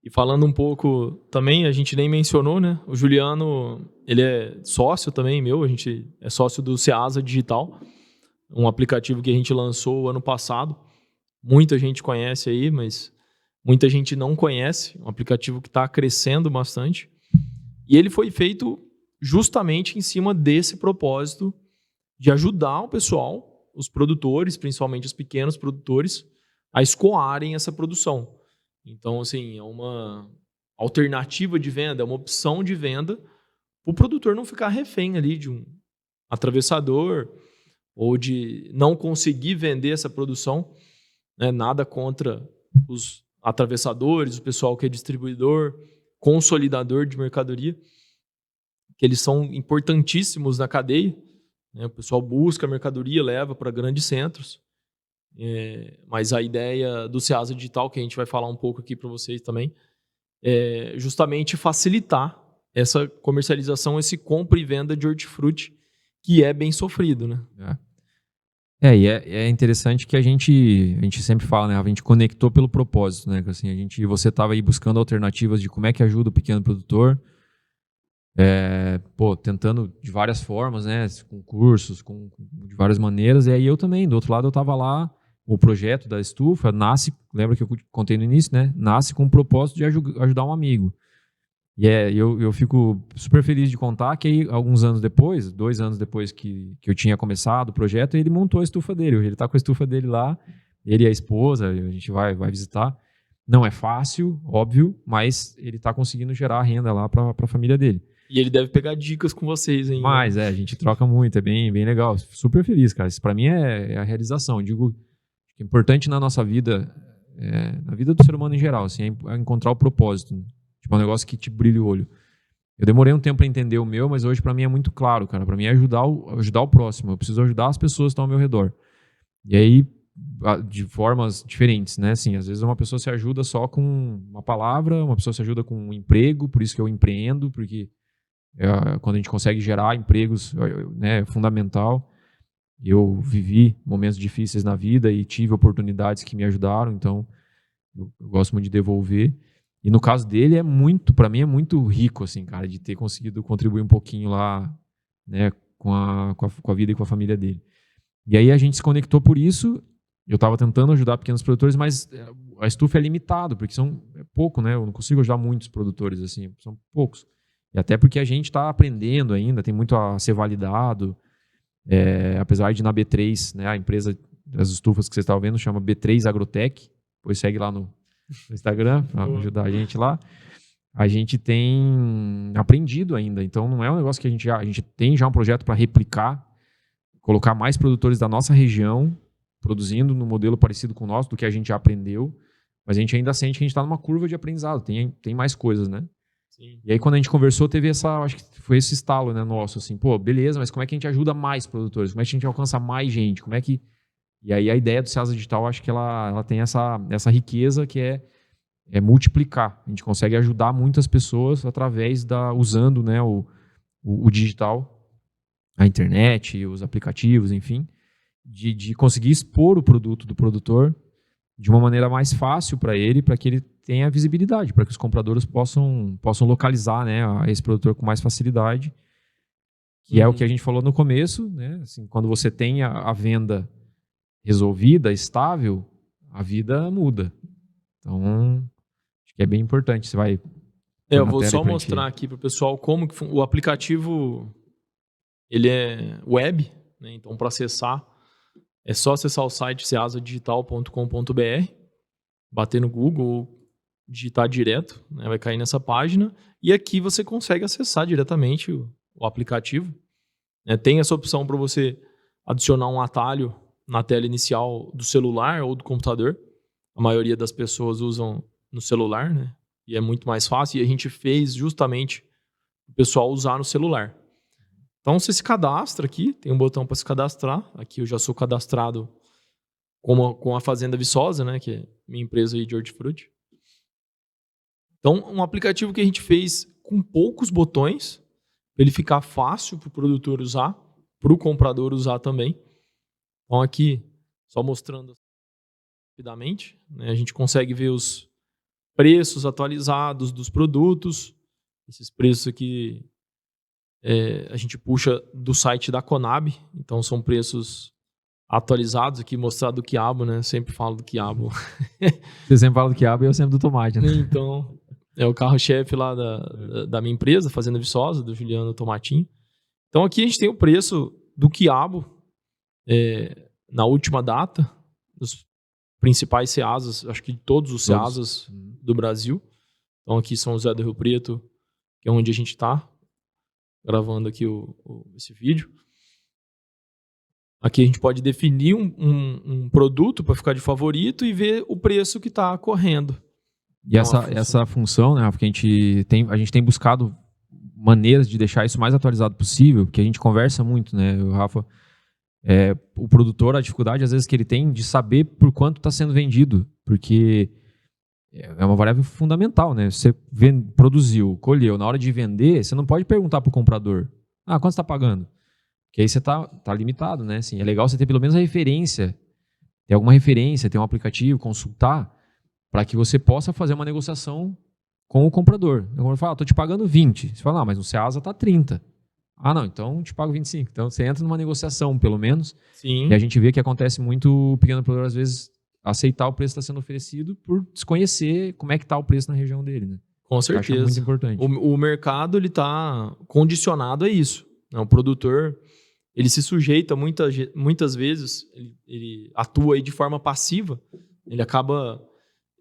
E falando um pouco também, a gente nem mencionou, né? O Juliano, ele é sócio também meu, a gente é sócio do Ceasa Digital, um aplicativo que a gente lançou ano passado. Muita gente conhece aí, mas muita gente não conhece. Um aplicativo que está crescendo bastante. E ele foi feito justamente em cima desse propósito de ajudar o pessoal, os produtores, principalmente os pequenos produtores, a escoarem essa produção. Então, assim, é uma alternativa de venda, é uma opção de venda para o produtor não ficar refém ali de um atravessador ou de não conseguir vender essa produção, né? Nada contra os atravessadores, o pessoal que é distribuidor, consolidador de mercadoria, que eles são importantíssimos na cadeia, né? O pessoal busca a mercadoria, leva para grandes centros. Mas a ideia do Ceasa Digital, que a gente vai falar um pouco aqui para vocês também, é justamente facilitar essa comercialização, esse compra e venda de hortifruti, que é bem sofrido, né? E é interessante que a gente sempre fala, né? A gente conectou pelo propósito, né? Assim, você estava aí buscando alternativas de como é que ajuda o pequeno produtor, tentando de várias formas, né? Com cursos, de várias maneiras. E aí eu também, do outro lado, eu estava lá. O projeto da estufa nasce, lembra que eu contei no início, né? Nasce com o propósito de ajudar um amigo. E eu fico super feliz de contar que aí, alguns anos depois, 2 anos depois que eu tinha começado o projeto, ele montou a estufa dele. Ele está com a estufa dele lá, ele e a esposa, a gente vai visitar. Não é fácil, óbvio, mas ele está conseguindo gerar renda lá para a família dele. E ele deve pegar dicas com vocês ainda. Mas a gente troca muito, é bem legal. Super feliz, cara. Isso para mim é a realização. Eu digo que é importante na nossa vida, na vida do ser humano em geral, assim, é encontrar o propósito. Tipo, um negócio que te brilha o olho. Eu demorei um tempo para entender o meu, mas hoje para mim é muito claro, cara. Para mim é ajudar o próximo. Eu preciso ajudar as pessoas que estão ao meu redor. E aí, de formas diferentes, né? Assim, às vezes uma pessoa se ajuda só com uma palavra, uma pessoa se ajuda com um emprego, por isso que eu empreendo, porque quando a gente consegue gerar empregos, né, é fundamental. Eu vivi momentos difíceis na vida e tive oportunidades que me ajudaram, então eu gosto muito de devolver. E no caso dele para mim é muito rico, assim, cara, de ter conseguido contribuir um pouquinho lá, né, com a vida e com a família dele. E aí a gente se conectou por isso. Eu estava tentando ajudar pequenos produtores, mas a estufa é limitado, porque é pouco, né? Eu não consigo ajudar muitos produtores, assim, são poucos. E até porque a gente está aprendendo ainda, tem muito a ser validado. Apesar de na B3, né, a empresa das estufas que vocês estavam vendo chama B3 Agrotech, depois segue lá no Instagram para ajudar a gente lá. A gente tem aprendido ainda, então não é um negócio que a gente tem já um projeto para replicar, colocar mais produtores da nossa região produzindo no modelo parecido com o nosso, do que a gente já aprendeu, mas a gente ainda sente que a gente está numa curva de aprendizado, tem mais coisas, né? Sim. E aí quando a gente conversou, teve acho que foi esse estalo, né, nosso, assim, pô, beleza, mas como é que a gente ajuda mais produtores? Como é que a gente alcança mais gente? E aí a ideia do Ceasa Digital, acho que ela tem essa riqueza que é multiplicar. A gente consegue ajudar muitas pessoas através usando, né, o digital, a internet, os aplicativos, enfim, de conseguir expor o produto do produtor de uma maneira mais fácil para que ele tenha visibilidade, para que os compradores possam localizar, né, esse produtor com mais facilidade, que é o que a gente falou no começo, né? Assim, quando você tem a venda resolvida, estável, a vida muda. Então, acho que é bem importante. Você vai... Eu vou só mostrar aqui para o pessoal como que o aplicativo ele é web, né? Então, para acessar, é só acessar o site ceasadigital.com.br, bater no Google, digitar direto, né? Vai cair nessa página. E aqui você consegue acessar diretamente o aplicativo. né? Tem essa opção para você adicionar um atalho na tela inicial do celular ou do computador. A maioria das pessoas usam no celular, né? E é muito mais fácil. E a gente fez justamente o pessoal usar no celular. Então você se cadastra aqui, tem um botão para se cadastrar. Aqui eu já sou cadastrado com a Fazenda Viçosa, né? Que é minha empresa aí de hortifruti. Então, um aplicativo que a gente fez com poucos botões, para ele ficar fácil para o produtor usar, para o comprador usar também. Então aqui, só mostrando rapidamente, né, a gente consegue ver os preços atualizados dos produtos. Esses preços aqui a gente puxa do site da Conab, então são preços atualizados aqui, mostrado do quiabo, né? Sempre falo do quiabo. Você sempre fala do quiabo e eu sempre do tomate, né? Então, é o carro-chefe lá da minha empresa, Fazenda Viçosa, do Juliano Tomatinho. Então aqui a gente tem o preço do quiabo na última data, dos principais Ceasas, acho que de todos os Ceasas do Brasil. Então aqui São José do Rio Preto, que é onde a gente está gravando aqui esse vídeo. Aqui a gente pode definir um produto para ficar de favorito e ver o preço que está correndo. E essa função, né, Rafa, que a gente tem buscado maneiras de deixar isso mais atualizado possível, porque a gente conversa muito, né, o Rafa, o produtor, a dificuldade às vezes que ele tem de saber por quanto está sendo vendido, porque é uma variável fundamental, né? Você produziu, colheu, na hora de vender, você não pode perguntar para o comprador, quanto você está pagando? Porque aí você tá limitado, né? Assim, é legal você ter pelo menos a referência, ter alguma referência, ter um aplicativo, consultar, para que você possa fazer uma negociação com o comprador. O comprador fala, tô te pagando 20. Você fala, mas no Ceasa tá 30. Não, então te pago 25. Então você entra numa negociação, pelo menos. Sim. E a gente vê que acontece muito o pequeno produtor, às vezes, aceitar o preço que está sendo oferecido por desconhecer como é que está o preço na região dele, né? Com certeza. Eu acho muito importante. O mercado está condicionado a isso. O produtor ele se sujeita muitas vezes, ele atua aí de forma passiva, ele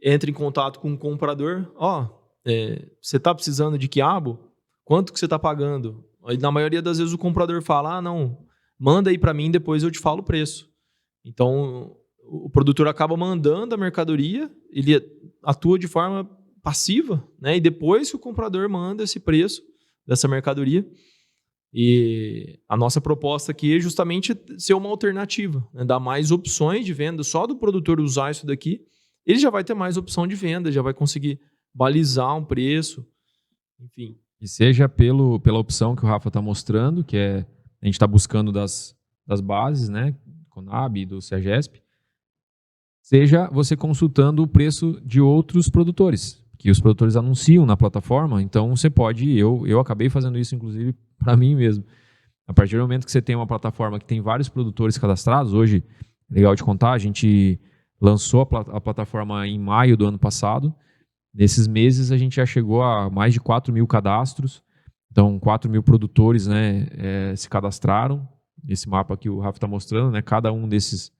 entra em contato com o comprador, você está precisando de quiabo? Quanto que você está pagando? Aí, na maioria das vezes o comprador fala, não, manda aí para mim, depois eu te falo o preço. Então, o produtor acaba mandando a mercadoria, ele atua de forma passiva, né? E depois que o comprador manda esse preço dessa mercadoria. E a nossa proposta aqui é justamente ser uma alternativa, né? Dar mais opções de venda. Só do produtor usar isso daqui, ele já vai ter mais opção de venda, já vai conseguir balizar um preço, enfim. E seja pela opção que o Rafa está mostrando, que a gente está buscando das bases, né, Conab e do CEAGESP, seja você consultando o preço de outros produtores, que os produtores anunciam na plataforma, então você pode, eu acabei fazendo isso inclusive para mim mesmo. A partir do momento que você tem uma plataforma que tem vários produtores cadastrados, hoje, legal de contar, a gente lançou a plataforma em maio do ano passado. Nesses meses a gente já chegou a mais de 4.000 cadastros, então 4.000 produtores, né, se cadastraram. Esse mapa que o Rafa está mostrando, né, cada um desses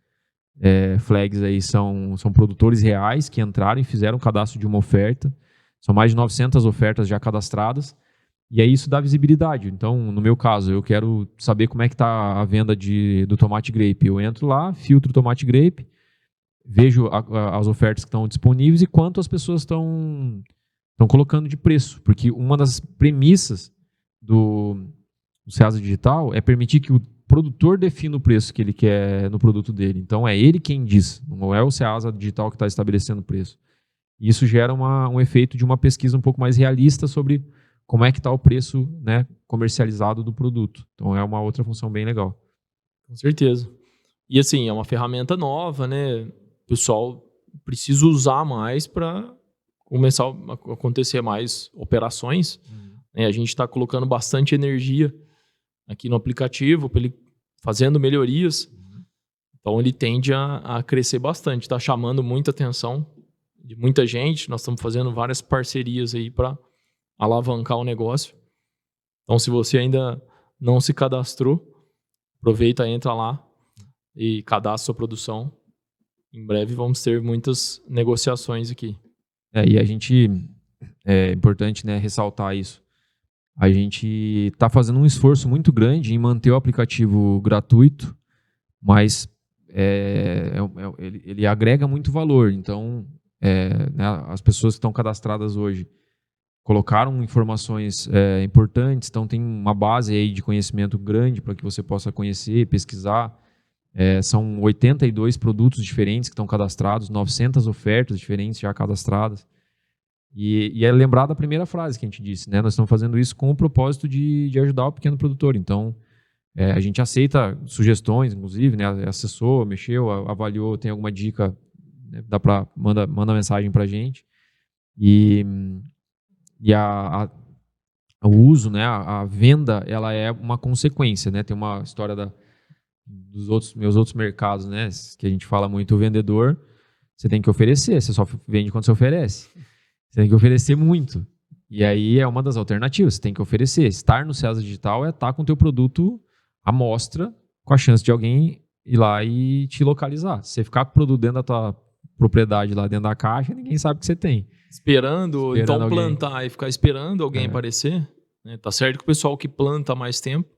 flags aí são produtores reais que entraram e fizeram o cadastro de uma oferta. São mais de 900 ofertas já cadastradas. E aí isso dá visibilidade. Então, no meu caso, eu quero saber como é que está a venda do tomate grape. Eu entro lá, filtro o tomate grape, vejo as ofertas que estão disponíveis e quanto as pessoas estão colocando de preço. Porque uma das premissas do Ceasa Digital é permitir que o produtor defina o preço que ele quer no produto dele. Então, é ele quem diz, não é o Ceasa Digital que está estabelecendo o preço. E isso gera um efeito de uma pesquisa um pouco mais realista sobre como é que está o preço, né, comercializado do produto. Então, é uma outra função bem legal. Com certeza. E assim, é uma ferramenta nova, né? O pessoal precisa usar mais para começar a acontecer mais operações. A gente está colocando bastante energia aqui no aplicativo, para ele fazendo melhorias. Então, ele tende a crescer bastante. Está chamando muita atenção de muita gente. Nós estamos fazendo várias parcerias aí para alavancar o negócio. Então, se você ainda não se cadastrou, aproveita, entra lá e cadastra sua produção. Em breve vamos ter muitas negociações aqui. E a gente, é importante, né, ressaltar isso. a gente está fazendo um esforço muito grande em manter o aplicativo gratuito, mas ele agrega muito valor. Então, né, as pessoas que estão cadastradas hoje colocaram informações importantes, então tem uma base aí de conhecimento grande para que você possa conhecer, pesquisar. São 82 produtos diferentes que estão cadastrados, 900 ofertas diferentes já cadastradas. E é lembrar da primeira frase que a gente disse, né? Nós estamos fazendo isso com o propósito de ajudar o pequeno produtor. Então, a gente aceita sugestões, inclusive, né? Acessou, mexeu, avaliou, tem alguma dica, né? Manda mensagem para a gente. E o uso, né? A venda, ela é uma consequência, né? Tem uma história dos meus outros mercados, né? Que a gente fala muito, o vendedor, você tem que oferecer, você só vende quando você oferece. Você tem que oferecer muito. E aí é uma das alternativas, você tem que oferecer. Estar no César Digital é estar com o teu produto à mostra, com a chance de alguém ir lá e te localizar. Se você ficar com o produto dentro da tua propriedade, lá dentro da caixa, ninguém sabe o que você tem. Esperando então alguém plantar e ficar esperando alguém aparecer. Né? Tá certo que o pessoal que planta há mais tempo,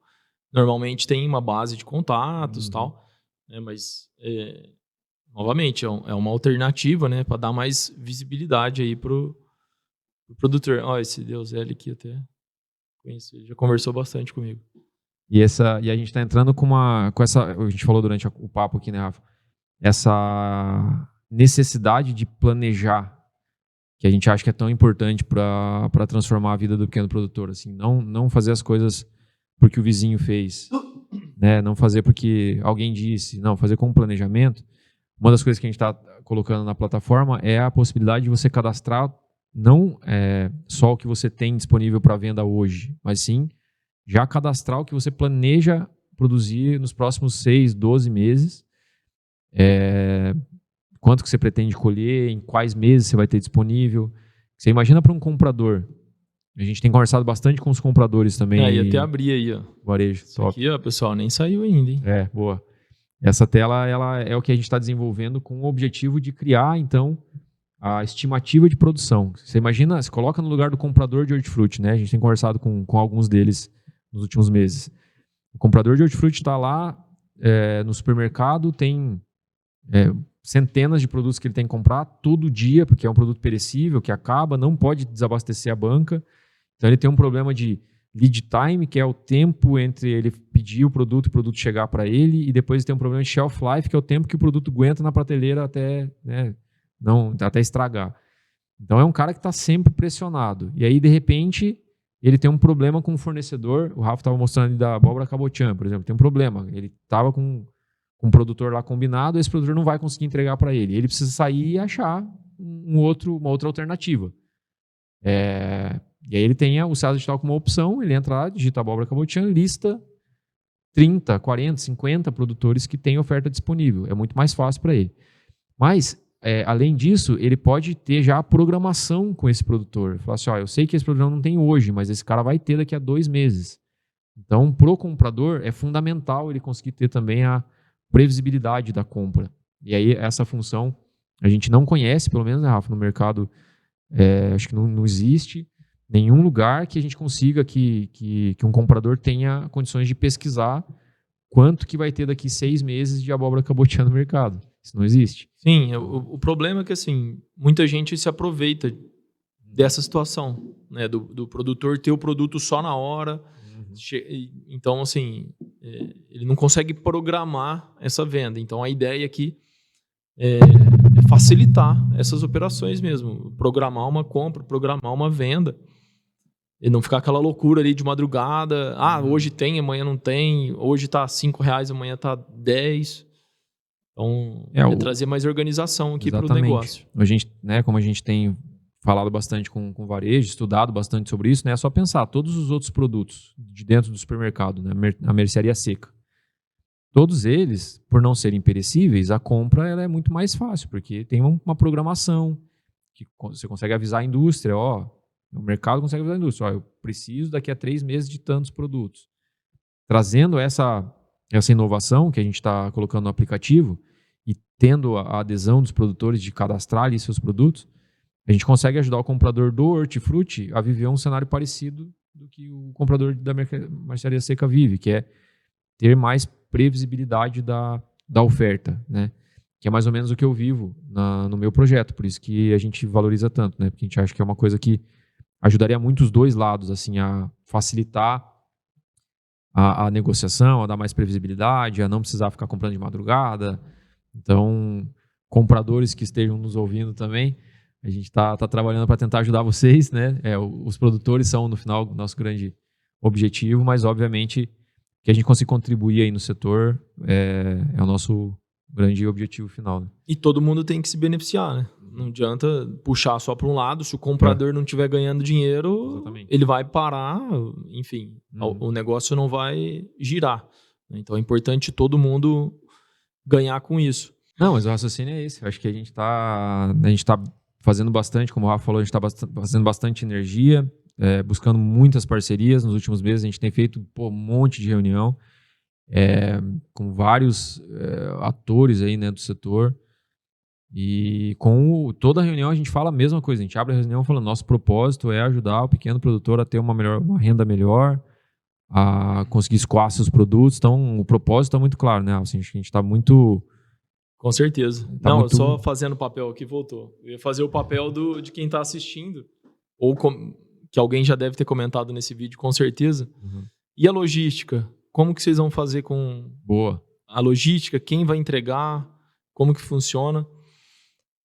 normalmente tem uma base de contatos e tal, né? Mas, novamente, é uma alternativa, né? Para dar mais visibilidade aí pro produtor. Ó, esse Deus L aqui até conheci, já conversou bastante comigo. E a gente está entrando com essa, a gente falou durante o papo aqui, né, Rafa? Essa necessidade de planejar, que a gente acha que é tão importante para transformar a vida do pequeno produtor. Assim, não fazer as coisas porque o vizinho fez, né? Não fazer porque alguém disse, não, fazer com planejamento. Uma das coisas que a gente está colocando na plataforma é a possibilidade de você cadastrar não só o que você tem disponível para venda hoje, mas sim já cadastrar o que você planeja produzir nos próximos 6, 12 meses, quanto que você pretende colher, em quais meses você vai ter disponível. Você imagina para um comprador. A gente tem conversado bastante com os compradores também. E até abrir aí, ó. Varejo, isso top. Aqui, ó, pessoal, nem saiu ainda, hein? Boa. Essa tela ela é o que a gente está desenvolvendo com o objetivo de criar, então, a estimativa de produção. Você imagina, você coloca no lugar do comprador de hortifruti, né? A gente tem conversado com alguns deles nos últimos meses. O comprador de hortifruti está lá no supermercado, tem centenas de produtos que ele tem que comprar todo dia, porque é um produto perecível, que acaba, não pode desabastecer a banca. Então ele tem um problema de lead time, que é o tempo entre ele pedir o produto e o produto chegar para ele, e depois tem um problema de shelf life, que é o tempo que o produto aguenta na prateleira até estragar. Então é um cara que está sempre pressionado. E aí, de repente, ele tem um problema com o fornecedor. O Rafa estava mostrando ali da abóbora cabotiã, por exemplo. Tem um problema. Ele estava com um produtor lá combinado, esse produtor não vai conseguir entregar para ele. Ele precisa sair e achar uma outra alternativa. E aí ele tem o César Digital como uma opção, ele entra lá, digita abóbora cabotiã, lista 30, 40, 50 produtores que têm oferta disponível. É muito mais fácil para ele. Mas, além disso, ele pode ter já a programação com esse produtor. Falar assim, eu sei que esse produtor não tem hoje, mas esse cara vai ter daqui a 2 meses. Então, para o comprador, é fundamental ele conseguir ter também a previsibilidade da compra. E aí, essa função, a gente não conhece, pelo menos, né, Rafa, no mercado, acho que não existe nenhum lugar que a gente consiga que um comprador tenha condições de pesquisar quanto que vai ter daqui 6 meses de abóbora cabotiã no mercado. Isso não existe. Sim, o problema é que assim, muita gente se aproveita dessa situação, né, do produtor ter o produto só na hora. Então, assim, ele não consegue programar essa venda. Então, a ideia aqui é facilitar essas operações mesmo. Programar uma compra, programar uma venda. E não ficar aquela loucura ali de madrugada. Hoje tem, amanhã não tem. Hoje está R$5, amanhã está 10. Então, trazer mais organização aqui para o negócio. A gente, né, como a gente tem falado bastante com o varejo, estudado bastante sobre isso, né, é só pensar todos os outros produtos de dentro do supermercado, né, a mercearia seca. Todos eles, por não serem perecíveis, a compra ela é muito mais fácil, porque tem uma programação que você consegue avisar a indústria, o mercado consegue avisar a indústria, eu preciso daqui a 3 meses de tantos produtos. Trazendo essa inovação que a gente está colocando no aplicativo e tendo a adesão dos produtores de cadastrar ali seus produtos, a gente consegue ajudar o comprador do hortifruti a viver um cenário parecido do que o comprador da mercearia seca vive, que é ter mais previsibilidade da oferta, né? Que é mais ou menos o que eu vivo no meu projeto, por isso que a gente valoriza tanto, né? Porque a gente acha que é uma coisa que ajudaria muito os dois lados, assim, a facilitar a negociação, a dar mais previsibilidade, a não precisar ficar comprando de madrugada. Então, compradores que estejam nos ouvindo também, a gente está trabalhando para tentar ajudar vocês, né? Os produtores são, no final, o nosso grande objetivo, mas, obviamente, que a gente consiga contribuir aí no setor é o nosso grande objetivo final. Né? E todo mundo tem que se beneficiar, né? Não adianta puxar só para um lado. Se o comprador não estiver ganhando dinheiro, Exatamente. ele vai parar, enfim, o negócio não vai girar. Então é importante todo mundo ganhar com isso. Não, mas o raciocínio é esse. Eu acho que a gente tá fazendo bastante, como o Rafa falou, a gente está fazendo bastante energia, buscando muitas parcerias. Nos últimos meses a gente tem feito um monte de reunião com vários atores aí, né, do setor. E com toda a reunião a gente fala a mesma coisa. A gente abre a reunião falando, nosso propósito é ajudar o pequeno produtor a ter uma renda melhor, a conseguir escoar seus produtos. Então o propósito está muito claro, né? Assim, acho que a gente está muito... Com certeza. Eu só fazendo o papel aqui, voltou. Eu ia fazer o papel de quem está assistindo, ou que alguém já deve ter comentado nesse vídeo, com certeza. Uhum. E a logística? Como que vocês vão fazer com a logística? Quem vai entregar? Como que funciona?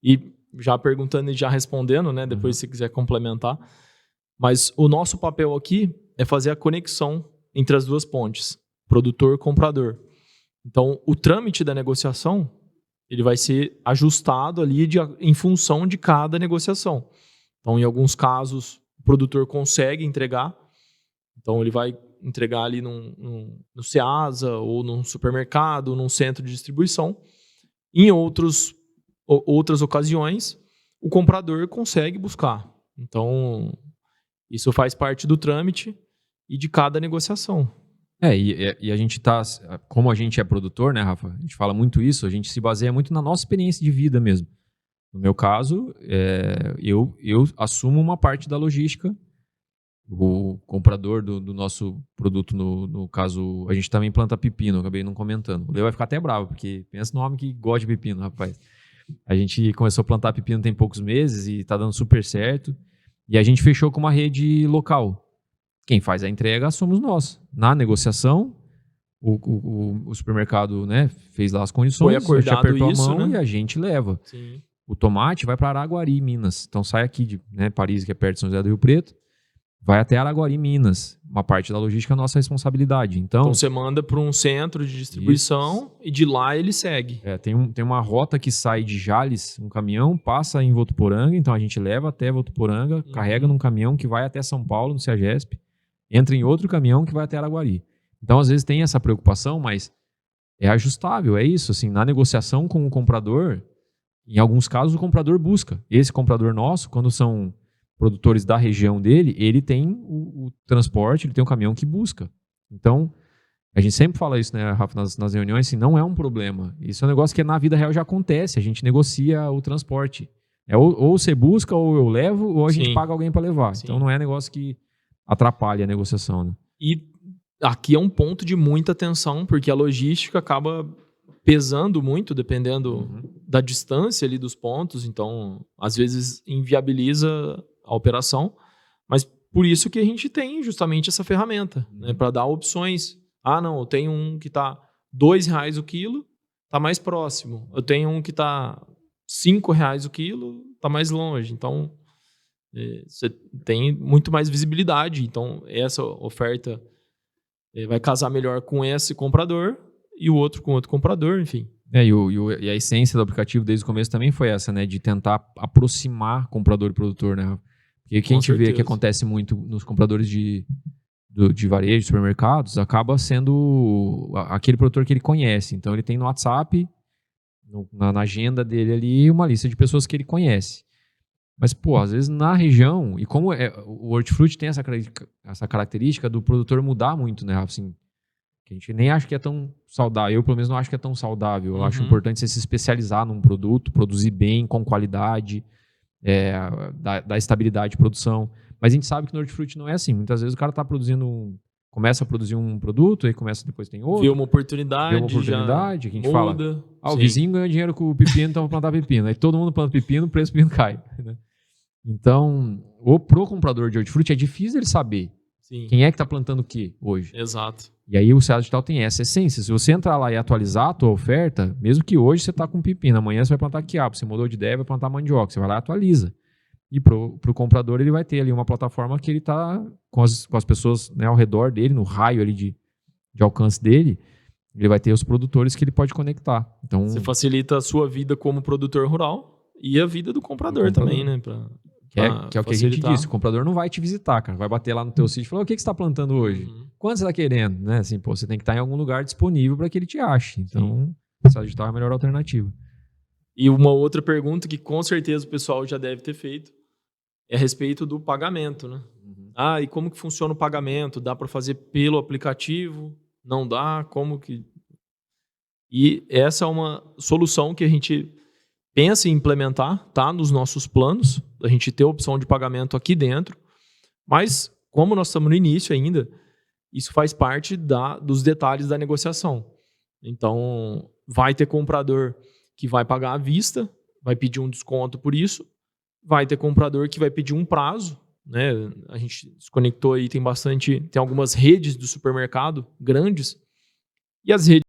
E já perguntando e já respondendo, né? Depois, se quiser complementar. Mas o nosso papel aqui é fazer a conexão entre as duas pontes, produtor e comprador. Então, o trâmite da negociação, ele vai ser ajustado ali em função de cada negociação. Então, em alguns casos, o produtor consegue entregar. Então, ele vai entregar ali no Ceasa, ou num supermercado, ou num centro de distribuição. Em outras ocasiões, o comprador consegue buscar. Então, isso faz parte do trâmite e de cada negociação. E a gente como a gente é produtor, né, Rafa? A gente fala muito isso, a gente se baseia muito na nossa experiência de vida mesmo. No meu caso, eu assumo uma parte da logística. O comprador do nosso produto, no caso, a gente também planta pepino, eu acabei não comentando. O Leo vai ficar até bravo, porque pensa no homem que gosta de pepino, rapaz. A gente começou a plantar pepino tem poucos meses e está dando super certo. E a gente fechou com uma rede local. Quem faz a entrega somos nós. Na negociação, o supermercado, né, fez lá as condições, foi acordado, a gente apertou isso, a mão, né? E a gente leva. Sim. O tomate vai para Araguari, Minas. Então sai aqui de Paris, que é perto de São José do Rio Preto, vai até Araguari, Minas. Uma parte da logística é nossa responsabilidade. Então você manda para um centro de distribuição e de lá ele segue. Tem uma rota que sai de Jales, um caminhão, passa em Votuporanga, então a gente leva até Votuporanga, carrega num caminhão que vai até São Paulo, no CEAGESP, entra em outro caminhão que vai até Araguari. Então, às vezes, tem essa preocupação, mas é ajustável, é isso. Assim, na negociação com o comprador, em alguns casos, o comprador busca. Esse comprador nosso, quando são produtores da região dele, ele tem o transporte, ele tem um caminhão que busca. Então, a gente sempre fala isso, né, Rafa, nas reuniões, assim, não é um problema. Isso é um negócio que na vida real já acontece, a gente negocia o transporte. Ou você busca, ou eu levo, ou a gente paga alguém para levar. Sim. Então, não é negócio que atrapalha a negociação. Né? E aqui é um ponto de muita atenção, porque a logística acaba pesando muito, dependendo da distância ali dos pontos. Então, às vezes, inviabiliza a operação. Mas por isso que a gente tem justamente essa ferramenta, né, para dar opções. Não, eu tenho um que está R$2 o quilo, está mais próximo. Eu tenho um que está R$5 o quilo, está mais longe. Então, você tem muito mais visibilidade. Então, essa oferta vai casar melhor com esse comprador e o outro com outro comprador, enfim. E a essência do aplicativo desde o começo também foi essa, né? De tentar aproximar comprador e produtor, né? Porque o que a gente vê que acontece muito nos compradores de varejo, de supermercados, acaba sendo aquele produtor que ele conhece. Então, ele tem no WhatsApp, na agenda dele ali, uma lista de pessoas que ele conhece. Mas, às vezes na região, e como o hortifruti tem essa característica do produtor mudar muito, né, assim, que a gente nem acha que é tão saudável. Eu, pelo menos, não acho que é tão saudável. Eu acho importante você se especializar num produto, produzir bem, com qualidade, dar estabilidade de produção. Mas a gente sabe que no hortifruti não é assim. Muitas vezes o cara tá começa a produzir um produto, aí depois tem outro. Vê uma oportunidade, Vê uma oportunidade, que a gente fala, muda. o Sim. vizinho ganha dinheiro com o pepino, então vou plantar pepino. Aí todo mundo planta pepino, o preço do pepino cai. Né? Então, pro comprador de hortifruti é difícil ele saber Sim. quem é que está plantando o que hoje. Exato. E aí o Seara Digital tem essa essência. Se você entrar lá e atualizar a tua oferta, mesmo que hoje você está com pepino, amanhã você vai plantar quiabo, você mudou de ideia, vai plantar mandioca, você vai lá e atualiza. E pro comprador ele vai ter ali uma plataforma que ele está com as pessoas, né, ao redor dele, no raio ali de alcance dele, ele vai ter os produtores que ele pode conectar. Então, você facilita a sua vida como produtor rural e a vida do comprador também, né? Que é o que a gente disse, o comprador não vai te visitar, cara. Vai bater lá no teu sítio e falar, o que você está plantando hoje? Quanto você está querendo? Né? Assim, pô, você tem que estar em algum lugar disponível para que ele te ache. Então, o Seara Digital é a melhor alternativa. E uma outra pergunta que com certeza o pessoal já deve ter feito é a respeito do pagamento, né? E como que funciona o pagamento? Dá para fazer pelo aplicativo? Não dá? Como que... E essa é uma solução que a gente pensa em implementar, tá? Nos nossos planos, a gente ter a opção de pagamento aqui dentro, mas como nós estamos no início ainda, isso faz parte dos detalhes da negociação. Então, vai ter comprador que vai pagar à vista, vai pedir um desconto por isso, vai ter comprador que vai pedir um prazo, né? A gente se conectou aí, tem algumas redes do supermercado grandes, e as redes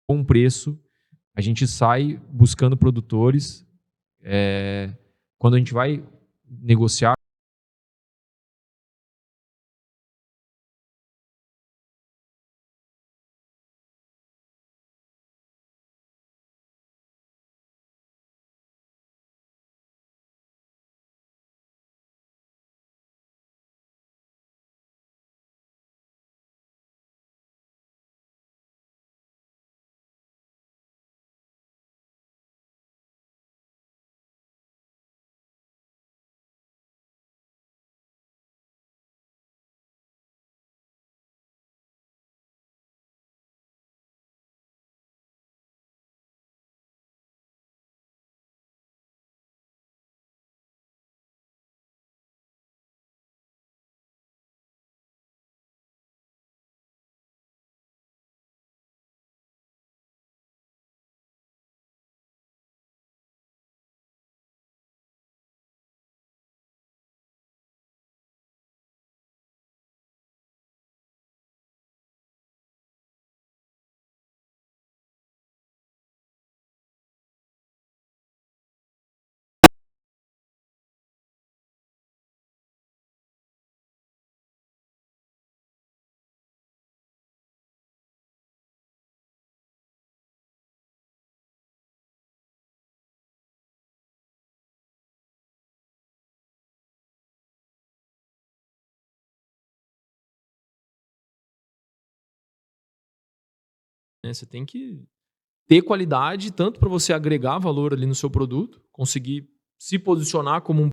com preço, a gente sai buscando produtores. Quando a gente vai negociar né, você tem que ter qualidade tanto para você agregar valor ali no seu produto, conseguir se posicionar como um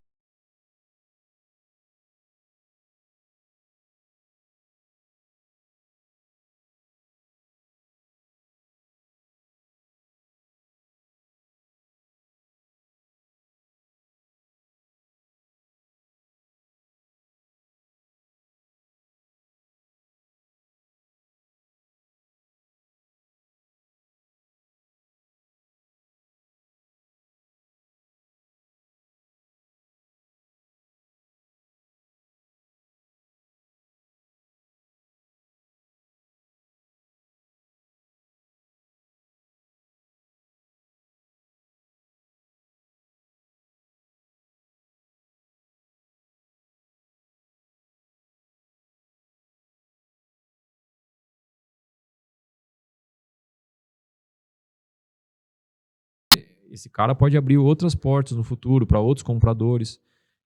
esse cara pode abrir outras portas no futuro para outros compradores.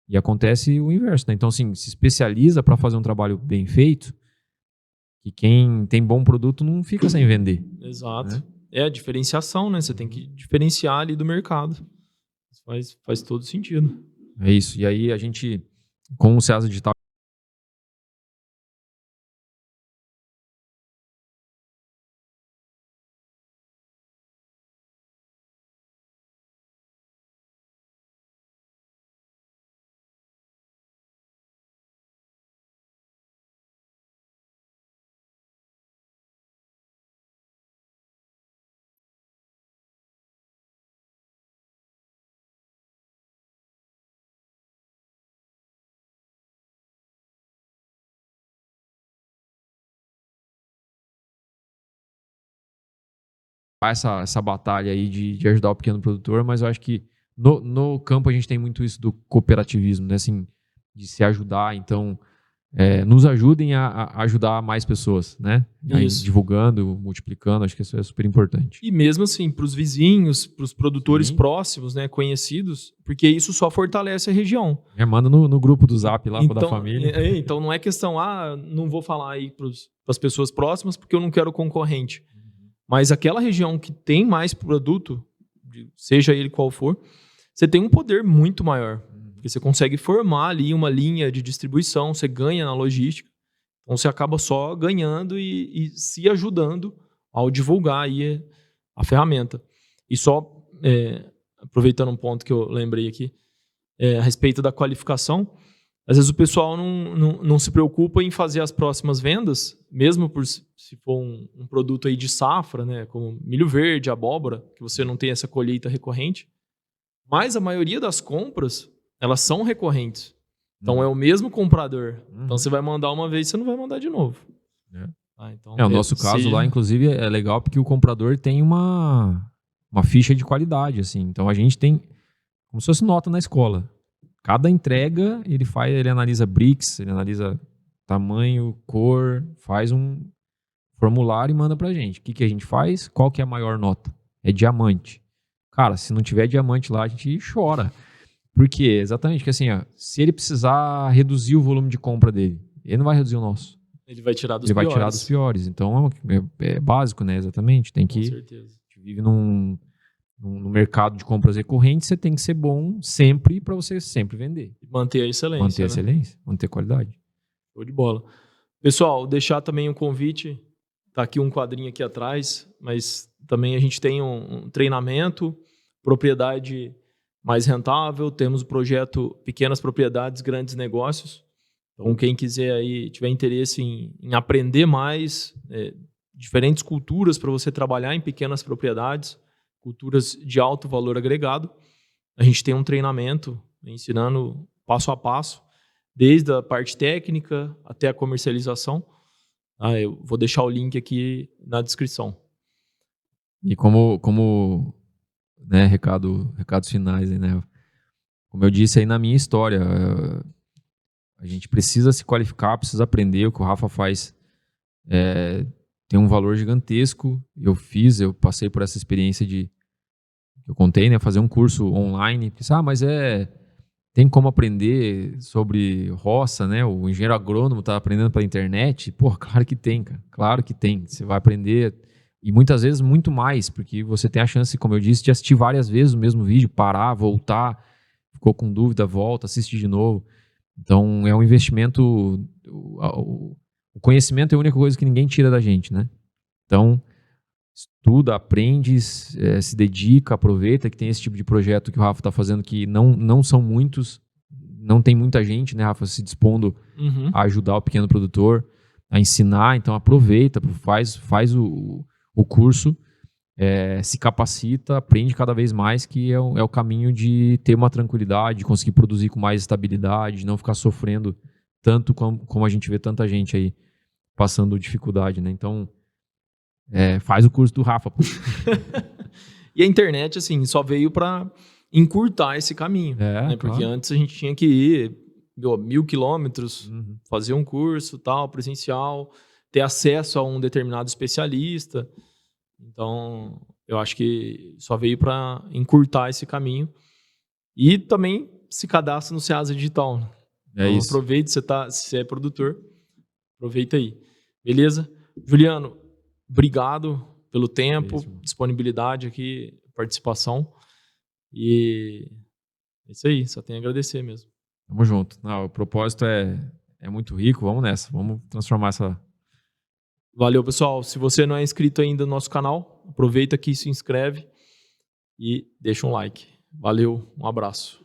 E acontece o inverso, né? Então, assim, se especializa para fazer um trabalho bem feito, que quem tem bom produto não fica sem vender. Exato. Né? É a diferenciação, né? Você tem que diferenciar ali do mercado. Isso faz todo sentido. É isso. E aí a gente, com o Ceasa Digital, faz essa batalha aí de ajudar o pequeno produtor, mas eu acho que no campo a gente tem muito isso do cooperativismo, né? Assim, de se ajudar. Então, nos ajudem a ajudar mais pessoas, né? Aí, Isso. divulgando, multiplicando, acho que isso é super importante. E mesmo assim, para os vizinhos, para os produtores Sim. próximos, né, conhecidos, porque isso só fortalece a região. Manda no grupo do Zap lá Então, da família. então não é questão, não vou falar aí para as pessoas próximas porque eu não quero concorrente. Mas aquela região que tem mais produto, seja ele qual for, você tem um poder muito maior. Porque você consegue formar ali uma linha de distribuição, você ganha na logística. Então você acaba só ganhando e se ajudando ao divulgar aí a ferramenta. E só aproveitando um ponto que eu lembrei aqui, a respeito da qualificação, às vezes o pessoal não se preocupa em fazer as próximas vendas, mesmo se for um produto aí de safra, né, como milho verde, abóbora, que você não tem essa colheita recorrente. Mas a maioria das compras, elas são recorrentes. Então é o mesmo comprador. Então você vai mandar uma vez, você não vai mandar de novo. Então, o nosso caso lá, inclusive, é legal porque o comprador tem uma ficha de qualidade, assim. Então a gente tem como se fosse nota na escola. Cada entrega, ele analisa BRICS, ele analisa tamanho, cor, faz um formulário e manda pra gente. O que a gente faz? Qual que é a maior nota? É diamante. Cara, se não tiver diamante lá, a gente chora. Por quê? Exatamente, porque assim, se ele precisar reduzir o volume de compra dele, ele não vai reduzir o nosso. Ele vai tirar dos piores. Ele vai tirar dos piores. Então é básico, né? Exatamente. Tem que. Com certeza. A gente vive no mercado de compras recorrentes, você tem que ser bom sempre para você sempre vender. Manter a excelência. Manter a excelência, manter a qualidade. Show de bola. Pessoal, deixar também um convite. Tá aqui um quadrinho aqui atrás, mas também a gente tem um treinamento, propriedade mais rentável, temos o projeto Pequenas Propriedades, Grandes Negócios. Então, quem quiser aí, tiver interesse em aprender mais, diferentes culturas para você trabalhar em pequenas propriedades, culturas de alto valor agregado, a gente tem um treinamento ensinando passo a passo, desde a parte técnica até a comercialização. Eu vou deixar o link aqui na descrição. E como né, recados finais aí, né? Como eu disse aí na minha história, a gente precisa se qualificar, precisa aprender. O que o Rafa faz tem um valor gigantesco. Eu passei por essa experiência eu contei, né? Fazer um curso online. Pensei, mas tem como aprender sobre roça, né? O engenheiro agrônomo está aprendendo pela internet. Pô, claro que tem, cara. Claro que tem. Você vai aprender, e muitas vezes muito mais, porque você tem a chance, como eu disse, de assistir várias vezes o mesmo vídeo, parar, voltar, ficou com dúvida, volta, assiste de novo. Então, é um investimento. O conhecimento é a única coisa que ninguém tira da gente, né? Então, estuda, aprende, se dedica, aproveita que tem esse tipo de projeto que o Rafa está fazendo, que não são muitos, não tem muita gente, né, Rafa, se dispondo a ajudar o pequeno produtor, a ensinar. Então aproveita, faz o curso, se capacita, aprende cada vez mais, que é o caminho de ter uma tranquilidade, de conseguir produzir com mais estabilidade, de não ficar sofrendo tanto como a gente vê tanta gente aí passando dificuldade, né? Então, faz o curso do Rafa. E a internet, assim, só veio para encurtar esse caminho. Né? Porque claro. antes a gente tinha que ir 1.000 quilômetros, fazer um curso tal, presencial, ter acesso a um determinado especialista. Então, eu acho que só veio para encurtar esse caminho. E também se cadastra no Ceasa Digital. Né? É Então, isso. aproveite, se você é produtor, aproveita aí. Beleza? Juliano, obrigado pelo tempo, disponibilidade aqui, participação. E é isso aí, só tenho a agradecer mesmo. Tamo junto. Não, o propósito é muito rico, vamos nessa. Vamos transformar essa... Valeu, pessoal. Se você não é inscrito ainda no nosso canal, aproveita aqui, se inscreve e deixa um like. Valeu, um abraço.